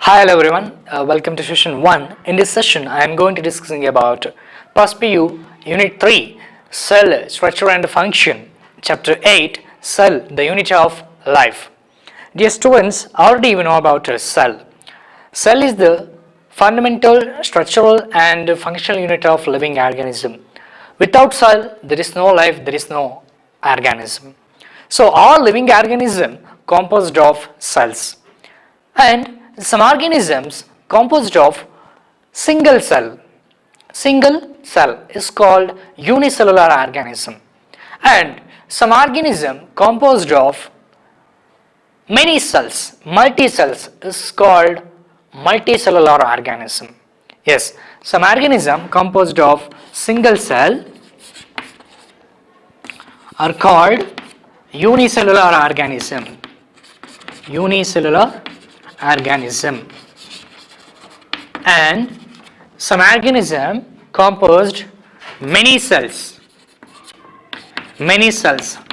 Hi, hello everyone. Welcome to session 1. In this session, I am going to discussing about PUC Unit 3, Cell Structure and Function, Chapter 8, Cell, the Unit of Life. Dear students, already you know about a cell. Cell is the fundamental structural and functional unit of living organism. Without cell, there is no life, there is no organism. So, all living organism composed of cells. And some organisms composed of single cell. Single cell is called unicellular organism, and some organism composed of many cells, multi-cells, is called multicellular organism. Yes, some organism composed of single cell are called unicellular organism. Unicellular organism, and some organism composed many cells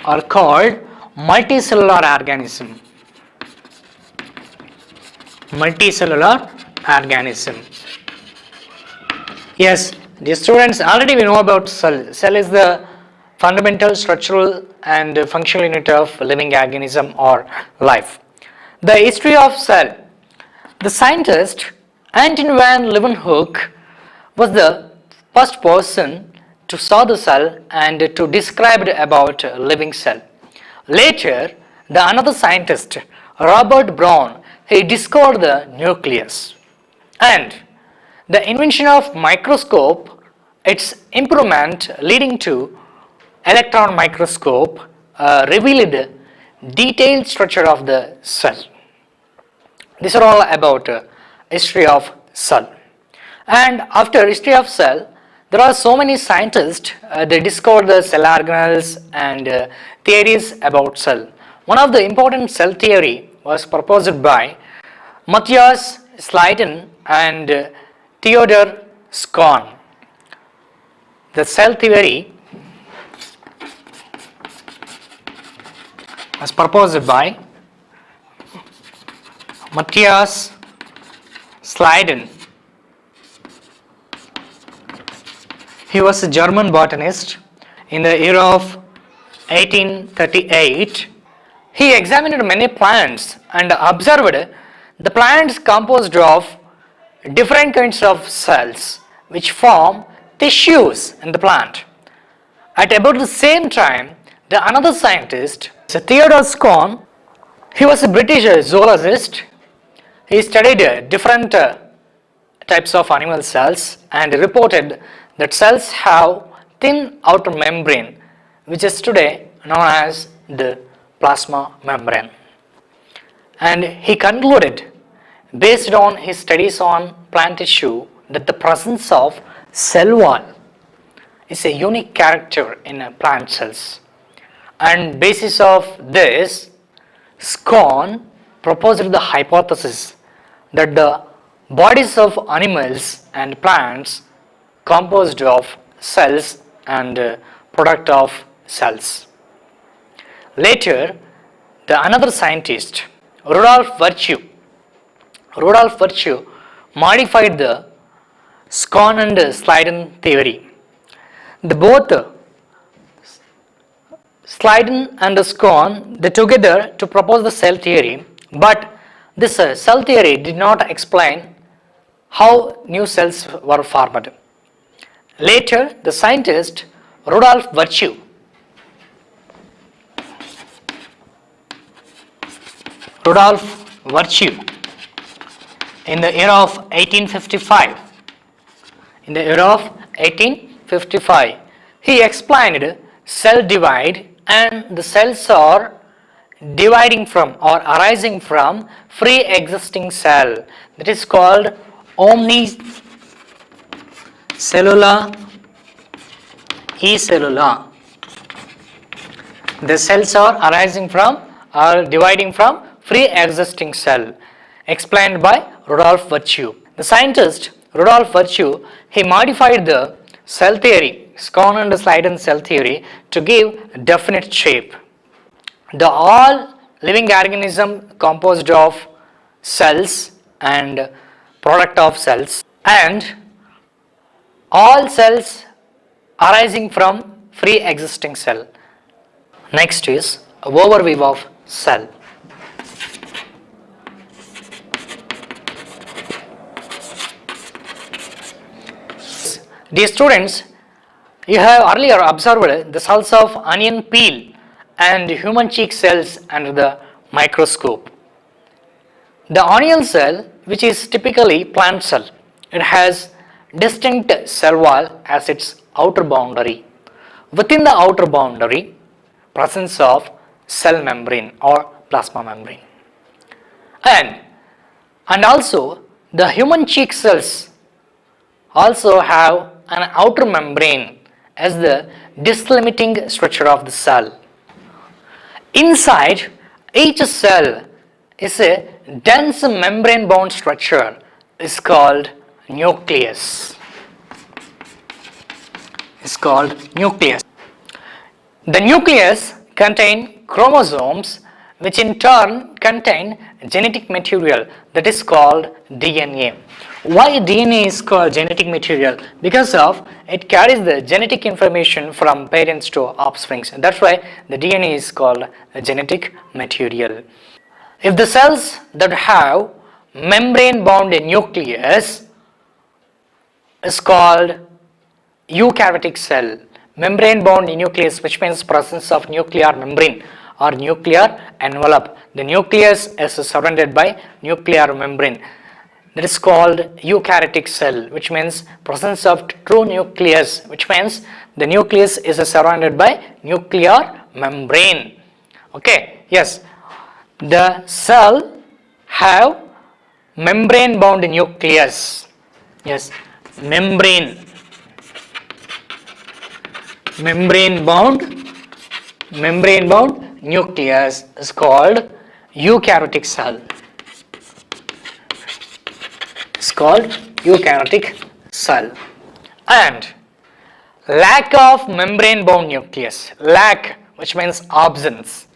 are called multicellular organism. Yes, the students already we know about cell. Cell is the fundamental structural and functional unit of living organism or life. The history of cell. The scientist Anton van Leeuwenhoek was the first person to saw the cell and to describe about living cell. Later, the another scientist Robert Brown, he discovered the nucleus, and the invention of microscope, its improvement leading to electron microscope revealed detailed structure of the cell. These are all about history of cell. And after history of cell, there are so many scientists, they discovered the cell organelles and theories about cell. One of the important cell theory was proposed by Matthias Schleiden and Theodor Schwann. The cell theory was proposed by Matthias Schleiden. He was a German botanist in the year of 1838. He examined many plants and observed the plants composed of different kinds of cells which form tissues in the plant. At about the same time, the another scientist, Theodor Schwann, he was a British zoologist. He studied different types of animal cells and reported that cells have thin outer membrane, which is today known as the plasma membrane. And he concluded, based on his studies on plant tissue, that the presence of cell wall is a unique character in plant cells. And basis of this, Schwann proposed the hypothesis that the bodies of animals and plants composed of cells and product of cells. Later, the another scientist, Rudolf Virchow modified the Schwann and Schleiden theory. The both Schleiden and Schwann, they together to propose the cell theory, but this cell theory did not explain how new cells were formed. Later, the scientist Rudolf Virchow in the year of 1855, he explained cell divide, and the cells are dividing from or arising from free existing cell, that is called omnicellula acellular. The cells are arising from or dividing from free existing cell, explained by Rudolf Virchow. The scientist Rudolf Virchow, he modified the cell theory, Schwann and Schleiden cell theory, to give definite shape. The all living organism composed of cells and product of cells, and all cells arising from free existing cell. Next is overview of cell. Dear students, you have earlier observed the cells of onion peel and human cheek cells under the microscope. The onion cell, which is typically plant cell, it has distinct cell wall as its outer boundary. Within the outer boundary, presence of cell membrane or plasma membrane. And also the human cheek cells also have an outer membrane as the delimiting structure of the cell. Inside each cell is a dense membrane bound structure is called nucleus. The nucleus contains chromosomes which in turn contain genetic material that is called DNA. Why DNA is called genetic material? Because of it carries the genetic information from parents to offspring. That's why the DNA is called a genetic material. If the cells that have membrane bound nucleus is called eukaryotic cell. Membrane bound nucleus, which means presence of nuclear membrane or nuclear envelope. The nucleus is surrounded by nuclear membrane. That is called eukaryotic cell, which means presence of true nucleus, which means the nucleus is surrounded by nuclear membrane. Okay, yes, the cell have membrane bound nucleus. Yes, membrane bound nucleus is called eukaryotic cell. It's called eukaryotic cell. And lack of membrane bound nucleus, lack, which means absence,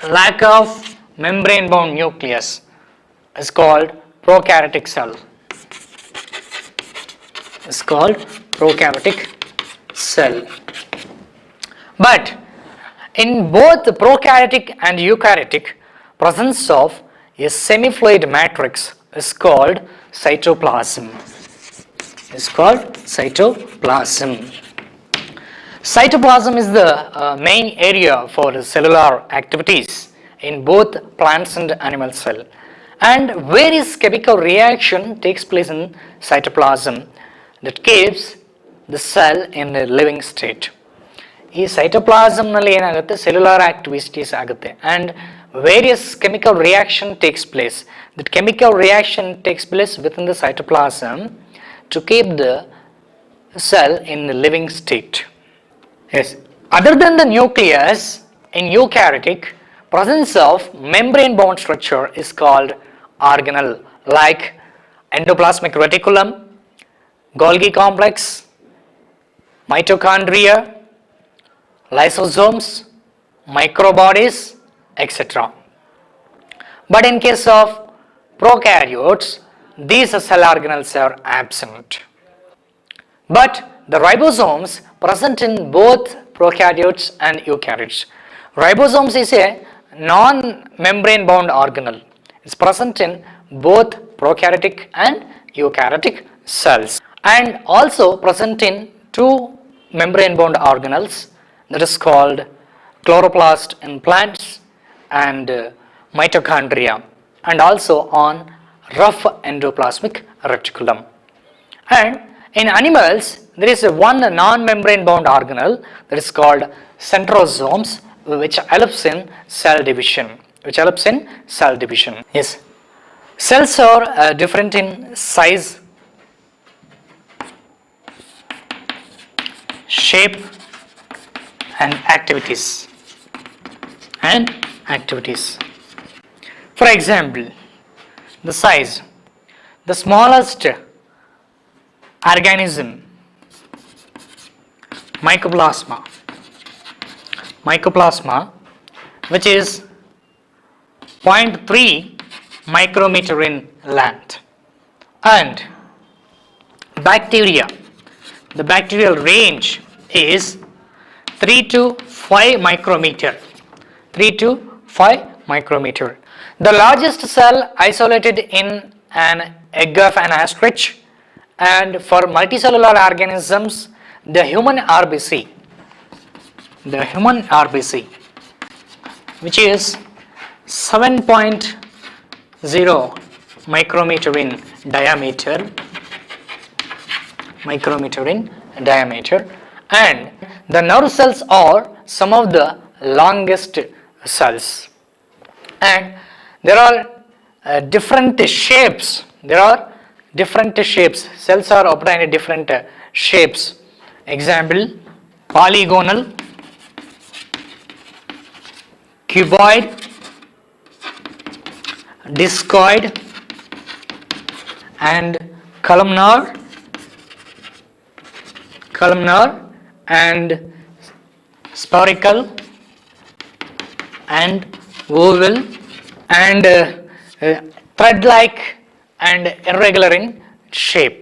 lack of membrane bound nucleus is called prokaryotic cell. It's called prokaryotic cell. But in both the prokaryotic and eukaryotic, presence of a semi-fluid matrix is called cytoplasm. It's called cytoplasm. Cytoplasm is the main area for cellular activities in both plants and animal cell, and various chemical reaction takes place in cytoplasm that keeps the cell in a living state. ಈ ಸೈಟೋಪ್ಲಾಸಮ್ನಲ್ಲಿ ಏನಾಗುತ್ತೆ, cellular activities ಆಗುತ್ತೆ and various chemical reaction takes place. That chemical reaction takes place within the cytoplasm to keep the cell in the living state. Yes, other than the nucleus, in eukaryotic, presence of membrane bound structure is called organelle, like endoplasmic reticulum, Golgi complex, mitochondria, lysosomes, microbodies, etc. But in case of prokaryotes, these cell organelles are absent. But the ribosomes present in both prokaryotes and eukaryotes. Ribosomes is a non-membrane bound organelle. It's present in both prokaryotic and eukaryotic cells, and also present in two membrane bound organelles, that is called chloroplast in plants and mitochondria, and also on rough endoplasmic reticulum. And in animals, there is one non-membrane bound organelle that is called centrosomes, which helps in cell division. Yes, cells are different in size, shape, and activities. For example, the size, the smallest organism, mycoplasma, which is 0.3 micrometer in length. And bacteria, the bacterial range is 3 to 5 micrometer. 3 to 5 micrometer. The largest cell isolated in an egg of an ostrich, and for multicellular organisms, the human RBC, which is 7.0 micrometer in diameter, and the nerve cells are some of the longest cells, and there are different shapes. Cells are obtained in different shapes. Example: polygonal, cuboid, discoid, and columnar, and spherical, and oval, and thread-like and irregular in shape.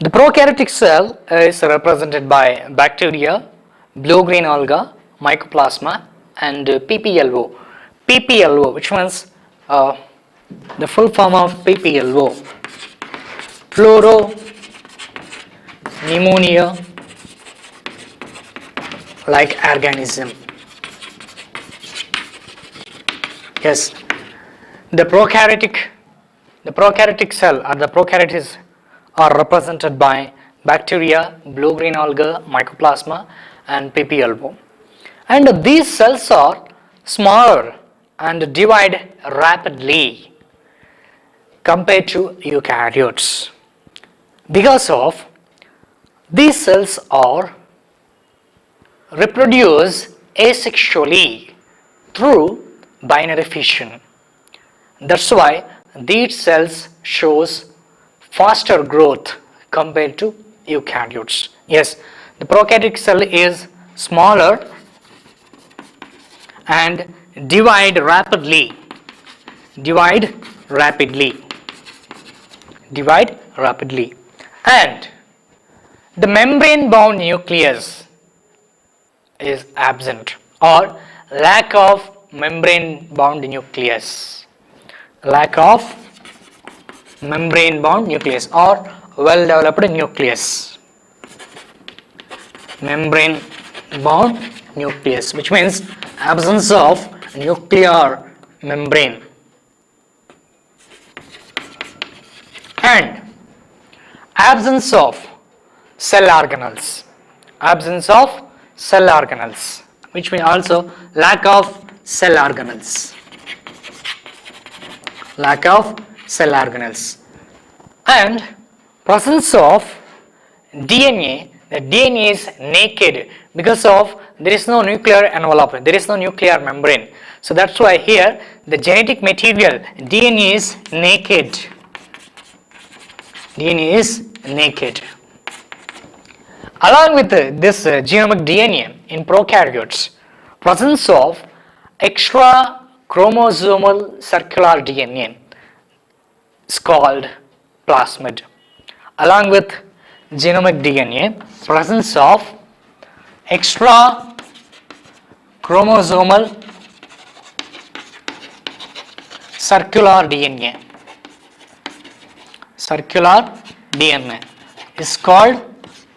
The prokaryotic cell is represented by bacteria, blue-green alga, mycoplasma, and PPLO. which means the full form of PPLO, fluoro pneumonia like organism. Yes, the prokaryotic cell or the prokaryotes are represented by bacteria, blue-green alga, mycoplasma, and PPLO. And these cells are smaller and divide rapidly compared to eukaryotes. Because of these cells are reproduce asexually through binary fission. That's why these cells shows faster growth compared to eukaryotes. Yes, the prokaryotic cell is smaller and divide rapidly. And the membrane bound nucleus is absent, or lack of membrane bound nucleus, or well developed nucleus. Membrane bound nucleus, which means absence of nuclear membrane. And absence of cell organelles, which means also lack of cell organelles. And presence of DNA. The DNA is naked because of there is no nuclear envelope, there is no nuclear membrane. So that's why here the genetic material DNA is naked. Along with this genomic DNA in prokaryotes, presence of extra chromosomal circular DNA is called plasmid. Along with genomic DNA, presence of extra chromosomal circular DNA is called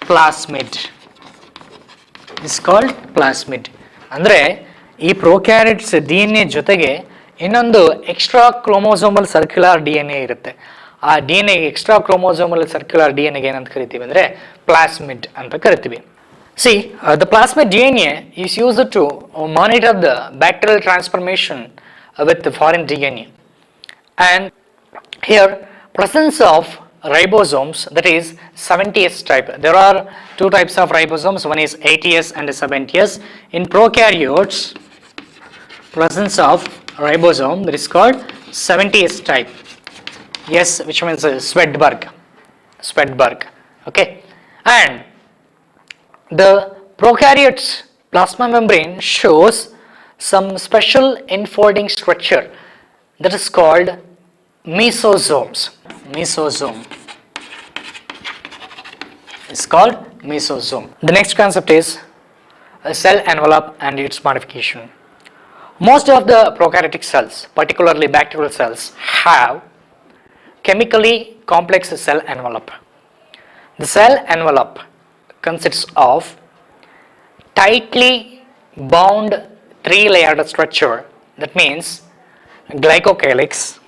plasmid. ಅಂದ್ರೆ ಈ prokaryotes DNA ಜೊತೆಗೆ ಇನ್ನೊಂದು extra chromosomal circular DNA ಇರುತ್ತೆ. ಆ DNA extra chromosomal circular DNA ಗೆ ಏನಂತ ಕರಿತೀವಿ ಅಂದ್ರೆ ಪ್ಲಾಸ್ಮಿಡ್ ಅಂತ ಕರಿತೀವಿ. See, the plasmid DNA is used to monitor the bacterial transformation with the foreign DNA. And here presence of ribosomes, that is 70S type. There are two types of ribosomes, one is 80S and 70S. In prokaryotes, presence of ribosome that is called 70S type. Yes, which means Swedberg. Okay, and the prokaryotes plasma membrane shows some special enfolding structure that is called mesosomes. Mesosome is called mesosome. The next concept is a cell envelope and its modification. Most of the prokaryotic cells, particularly bacterial cells, have chemically complex cell envelope. The cell envelope consists of tightly bound three-layered structure, that means glycocalyx.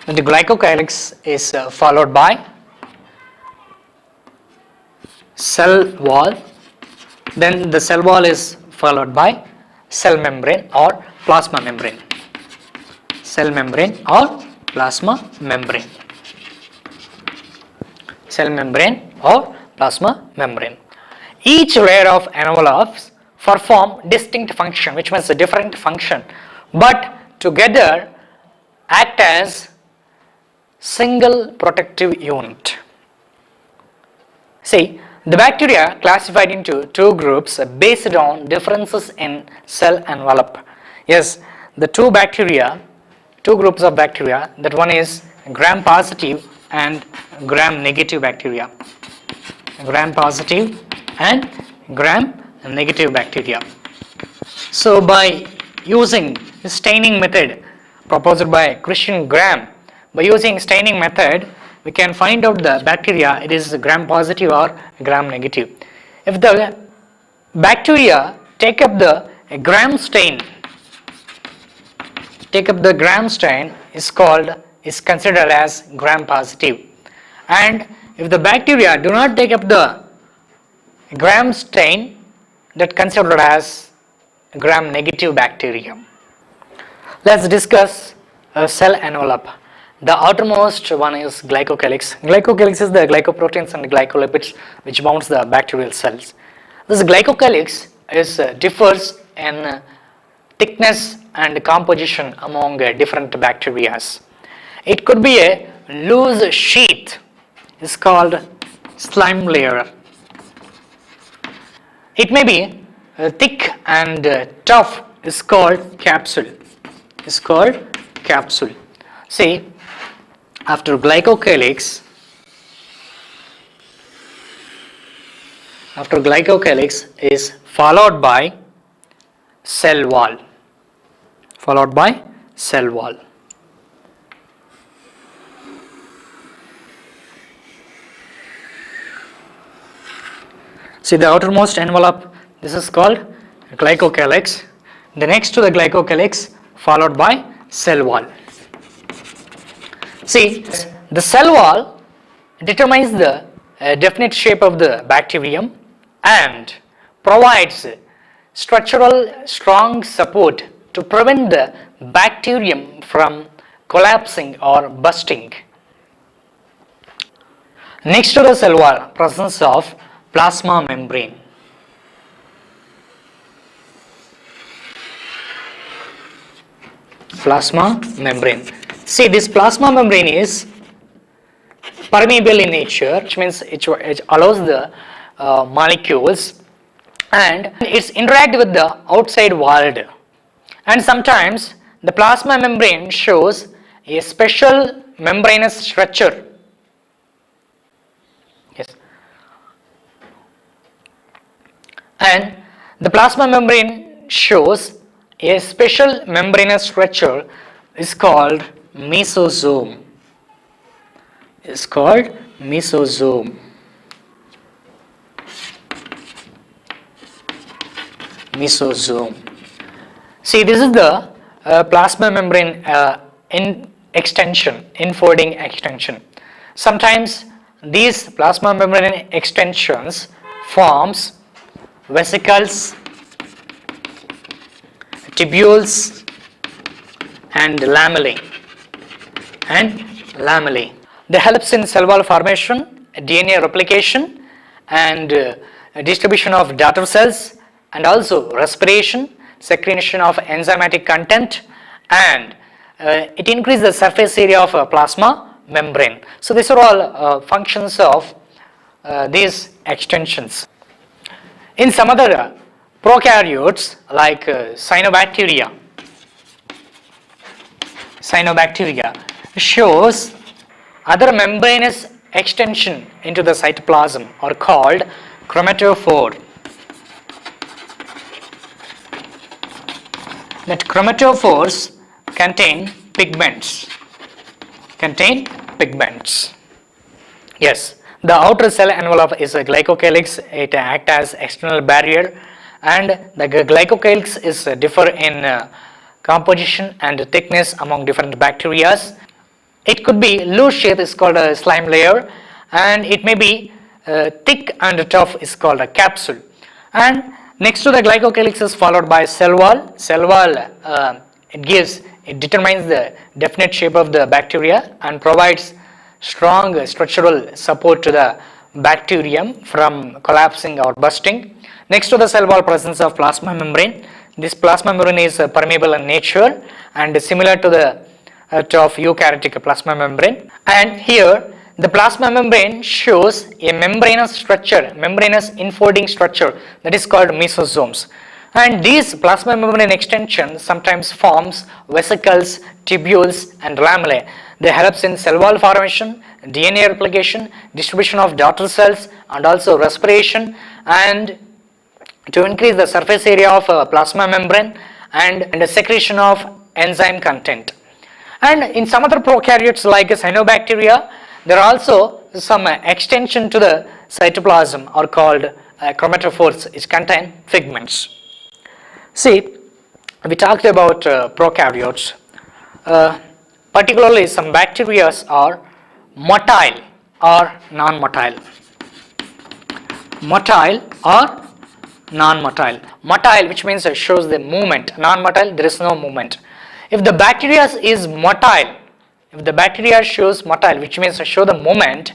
The glycocalyx is followed by cell wall, then the cell wall is followed by cell membrane or plasma membrane. Cell membrane or plasma membrane. Cell membrane or plasma membrane. Each layer of envelopes perform distinct function, which means a different function, but together act as single protective unit. See, the bacteria classified into two groups based on differences in cell envelope. Yes, the two groups of bacteria, that one is gram positive and gram negative bacteria. Gram positive and gram negative bacteria. So by using staining method proposed by Christian Graham, by using staining method, we can find out the bacteria, it is gram positive or gram negative. If the bacteria take up the gram stain is considered as gram positive, and if the bacteria do not take up the gram stain, that considered as gram negative bacteria. Let's discuss a cell envelope. The outermost one is glycocalyx. Glycocalyx is the glycoproteins and glycolipids which bounds the bacterial cells. This glycocalyx differs in thickness and composition among different bacteria. It could be a loose sheath, is called slime layer. It may be thick and tough, is called capsule. See, after glycocalyx is followed by cell wall. See, the outermost envelope, this is called glycocalyx. The next to the glycocalyx followed by cell wall. See, the cell wall determines the definite shape of the bacterium and provides structural strong support to prevent the bacterium from collapsing or bursting. Next to the cell wall, presence of plasma membrane. See, this plasma membrane is permeable in nature, which means it allows the molecules and it's interact with the outside world. And sometimes the plasma membrane shows a special membranous structure. Yes. And the plasma membrane shows a special membranous structure is called mesosome. See, this is the plasma membrane enfolding extension. Sometimes these plasma membrane extensions forms vesicles, tubules and lamellae. They helps in cell wall formation, DNA replication and distribution of daughter cells, and also respiration, secretion of enzymatic content, and it increases the surface area of a plasma membrane. So these are all functions of these extensions. In some other prokaryotes like cyanobacteria, cyanobacteria shows other membranous extension into the cytoplasm are called chromatophore. That chromatophores contain pigments. Yes, the outer cell envelope is a glycocalyx. It acts as external barrier, and the glycocalyx is differ in composition and thickness among different bacteria. It could be loose shape is called a slime layer, and it may be thick and tough is called a capsule. And next to the glycocalyx is followed by cell wall. Cell wall it determines the definite shape of the bacteria and provides strong structural support to the bacterium from collapsing or bursting. Next to the cell wall, presence of plasma membrane. This plasma membrane is permeable in nature and similar to the of eukaryotic plasma membrane. And here the plasma membrane shows a membranous structure, membranous infolding structure, that is called mesosomes. And these plasma membrane extensions sometimes forms vesicles, tubules and lamellae. They helps in cell wall formation, DNA replication, distribution of daughter cells and also respiration, and to increase the surface area of plasma membrane and the secretion of enzyme content. And in some other prokaryotes like cyanobacteria, there are also some extension to the cytoplasm are called chromatophores, which contain pigments. See, we talked about prokaryotes. Particularly some bacteria are motile or non-motile. Motile or non-motile. Motile, which means it shows the movement. Non-motile, there is no movement. If the bacteria is motile, if the bacteria shows motile, which means show the movement,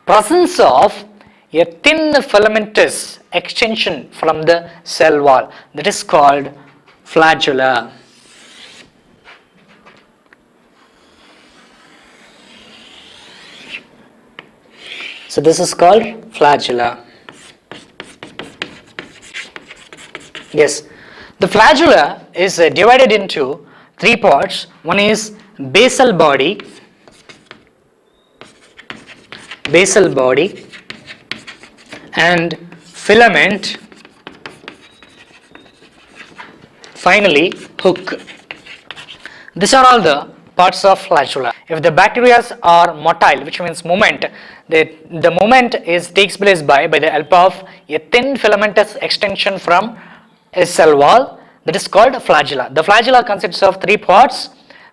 presence of a thin filamentous extension from the cell wall, that is called flagella. So this is called flagella. Yes, the flagella is divided into three parts. One is basal body, and filament, finally hook. These are all the parts of flagella. If the bacteria are motile, which means movement, the movement takes place by the help of a thin filamentous extension from a cell wall, that is called flagella. The flagella consists of three parts: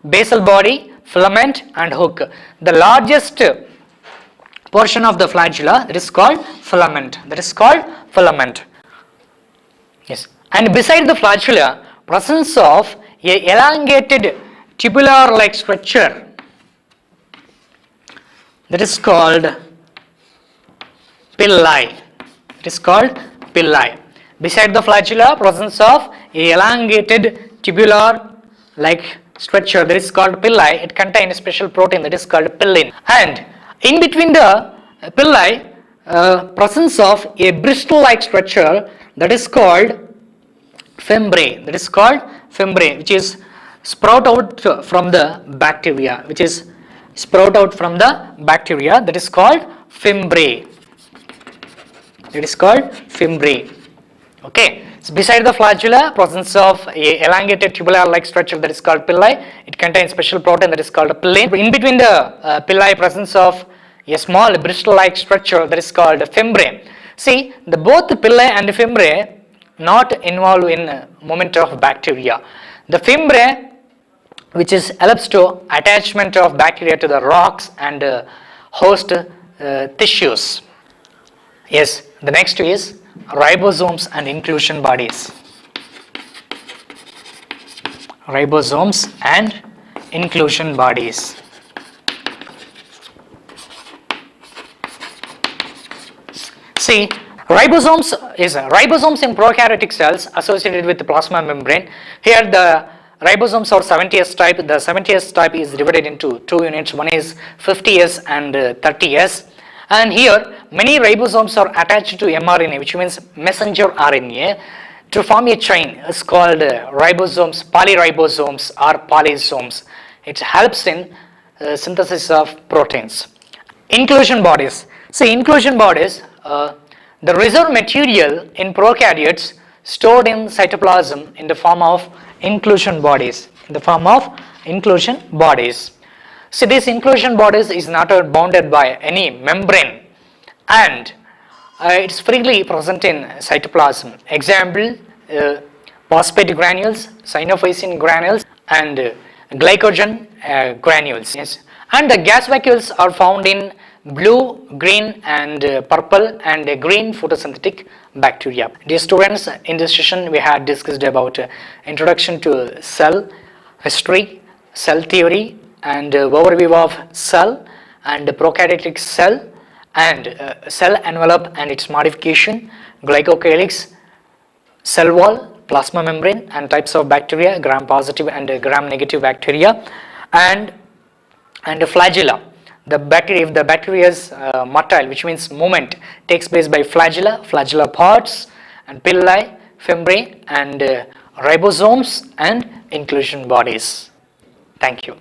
basal body, filament and hook. The largest portion of the flagella, that is called filament. Yes, and beside the flagella, presence of a elongated tubular like structure, that is called pili. Beside the flagella, presence of a elongated tubular like structure, that is called pili. It contains a special protein, that is called pillin. And in between the pili, presence of a bristle like structure, that is called fimbriae, which is sprout out from the bacteria, that is called fimbriae. Okay, so beside the flagella, presence of a elongated tubular like structure, that is called pili. It contains special protein, that is called pillin. In between the pili, presence of a small bristle like structure, that is called fimbriae. See, both the pili and the fimbriae not involved in movement of bacteria. The fimbriae, which helps to attachment of bacteria to the rocks and host tissues. Yes, the next is ribosomes and inclusion bodies. See, ribosomes in prokaryotic cells associated with the plasma membrane. Here the ribosomes are 70S type. The 70S type is divided into two units. One is 50S and 30S. And here many ribosomes are attached to mRNA, which means messenger RNA, to form a chain. It's called ribosomes, polyribosomes or polysomes. It helps in synthesis of proteins. Inclusion bodies. See, inclusion bodies, the reserve material in prokaryotes stored in cytoplasm in the form of inclusion bodies. See, these inclusion bodies is not bounded by any membrane, and it's freely present in cytoplasm. Example, phosphate granules, synophysin granules, and glycogen granules. Yes. And the gas vacuoles are found in blue, green, and purple and green photosynthetic bacteria. Dear students, in this session we had discussed about introduction to cell history, cell theory, and overview of cell and prokaryotic cell, and cell envelope and its modification, glycocalyx, cell wall, plasma membrane, and types of bacteria, gram positive and gram negative bacteria, and flagella. The bacteria, if the bacteria is motile, which means movement takes place by flagella, flagella pods, and pili, fimbriae, and ribosomes, and inclusion bodies. Thank you.